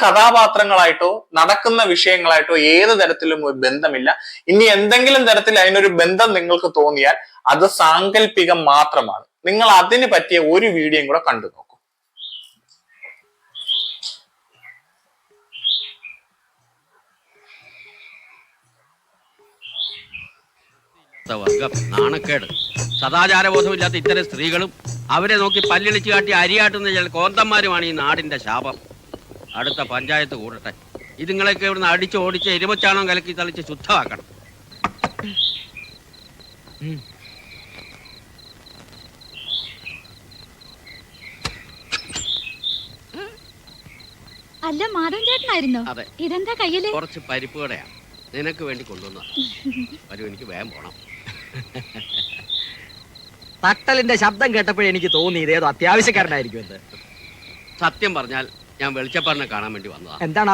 കഥാപാത്രങ്ങളായിട്ടോ നടക്കുന്ന വിഷയങ്ങളായിട്ടോ ഏത് തരത്തിലും ഒരു ബന്ധമില്ല. ഇനി എന്തെങ്കിലും തരത്തിൽ അതിനൊരു ബന്ധം നിങ്ങൾക്ക് തോന്നിയാൽ അത് സാങ്കല്പികം മാത്രമാണ്. നിങ്ങൾ അതിന് പറ്റിയ ഒരു വീഡിയോയും കൂടെ കണ്ടു നോക്കൂ. വർഗം നാണക്കേട്, സദാചാരബോധമില്ലാത്ത ഇത്തരം സ്ത്രീകളും അവരെ നോക്കി പല്ലിളിച്ച് കാട്ടി അരിയാട്ടുന്ന ചില കോന്തന്മാരുമാണ് ഈ നാടിന്റെ ശാപം. അടുത്ത പഞ്ചായത്ത് കൂടട്ടെ, ഇതുങ്ങളൊക്കെ ഇവിടുന്ന് അടിച്ച് ഓടിച്ച് എരുമച്ചാണം കലക്കി തളിച്ച് ശുദ്ധമാക്കണം. അല്ല മാധവൻ ചേട്ടനായിരുന്നോ? അതെ. ഇതെന്താ കയ്യില്? കുറച്ച് പരിപ്പുകടയാണ്, നിനക്ക് വേണ്ടി കൊണ്ടുവന്ന. വരൂ, എനിക്ക് വേഗം പോണം. തട്ടലിന്റെ ശബ്ദം കേട്ടപ്പോഴേ എനിക്ക് തോന്നി ഇതേതോ അത്യാവശ്യക്കാരനായിരിക്കും. സത്യം പറഞ്ഞാൽ ഞാൻ വെളിച്ചപ്പാടിനെ കാണാൻ വേണ്ടി വന്നതാ. എന്താണ്